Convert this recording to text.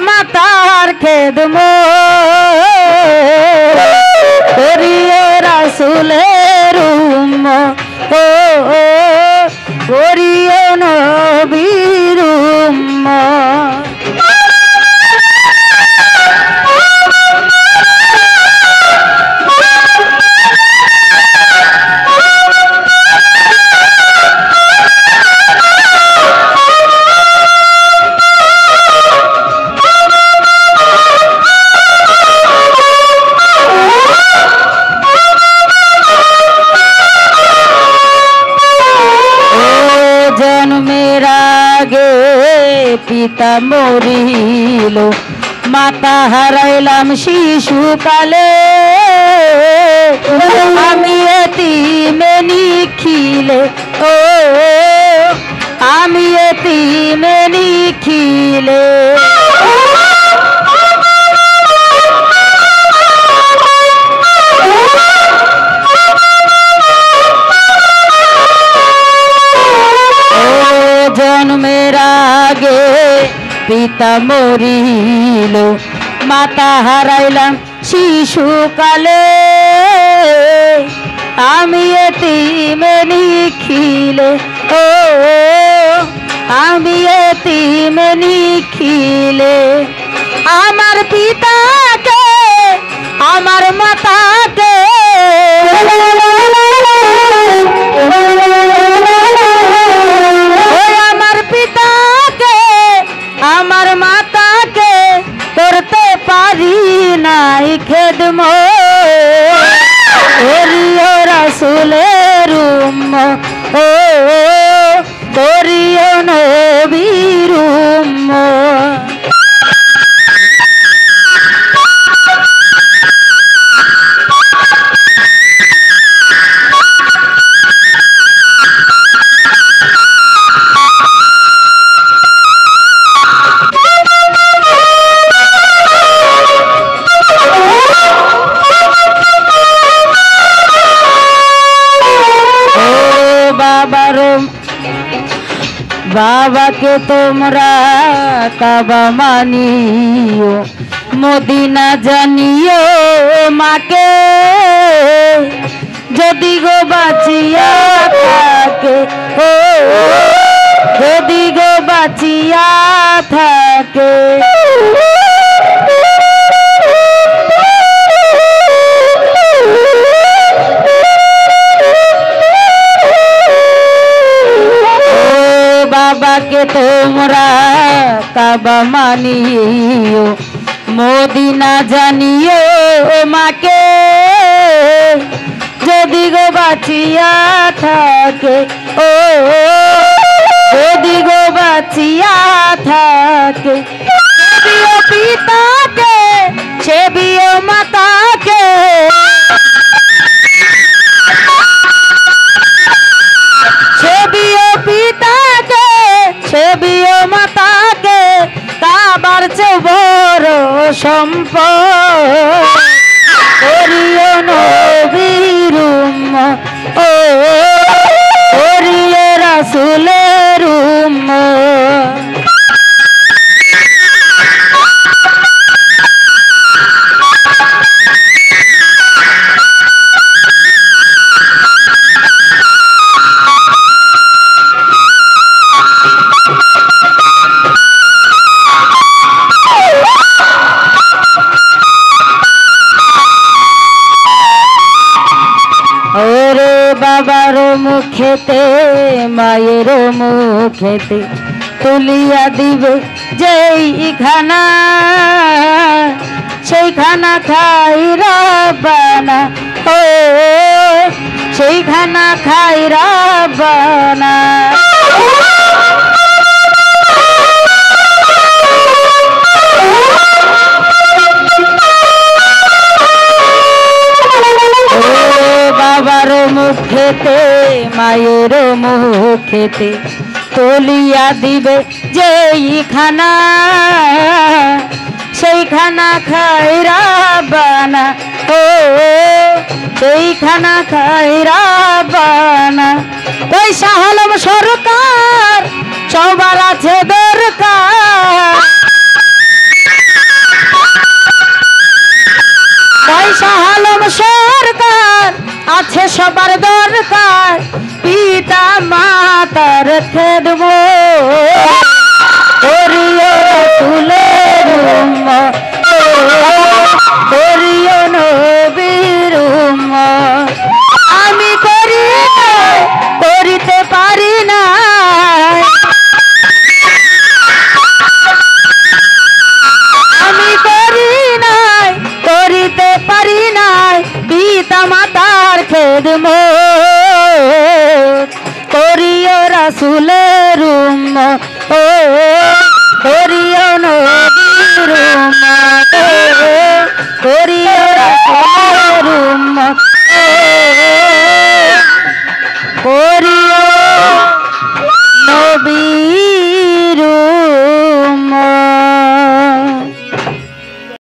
মাতার খেদমত করিও রাসূলের উম্মত ও করিও নবীর উম্মত। পিতা মরিল মাতা হারাইলাম শিশুকালে আমি এতিমে নিখিলে ও আমি এতিমে নিখিলে জন্মের আগে পিতা মরিল মাতা হারাইলাম শিশুকালে আমি এতিমে নিখিলে ও আমি এতিমে নিখিলে আমার পিতাকে আমার মাতাকে আমার মাতাকে করতে পারি নাই খেদমত করিও রাসূলের উম্মত ও করিও নবীর উম্মত। বাবাকে তোমরা কাবা মানিও মদিনা জানিও মাকে যদি গো বাঁচিয়া থাকে ও যদি গো বাঁচিয়া থাকে বাবাকে তোমরা কাবা মানিও মদিনা জানিও মাকে যদি গো বাঁচিয়া থাকে ও যদি গো বাঁচিয়া থাকে সেবিও পিতাকে সেবিও মাতাকে সেবিও পিতাকে সেবিও মাতাকে কাবার চেয়ে বড় সম্পদ করিও নবীর উম্মত ও করিও রাসূলের উম্মত। ওরে বাবার মুখেতে মায়ের মুখেতে তুলিয়া দিবে যেই খানা সেই খানা খাই রাব্বানা ও সেই খানা খাই রাব্বানা। বাবার মুখেতে মায়ের মুখেতে তুলিয়া দিবে যেই খানা সেই খানা খাই রাব্বানা ও সেই খানা খাই রাব্বানা। ওই শাহ আলম সরকার সবার আছে দরকার পিতা মাতার খেদমত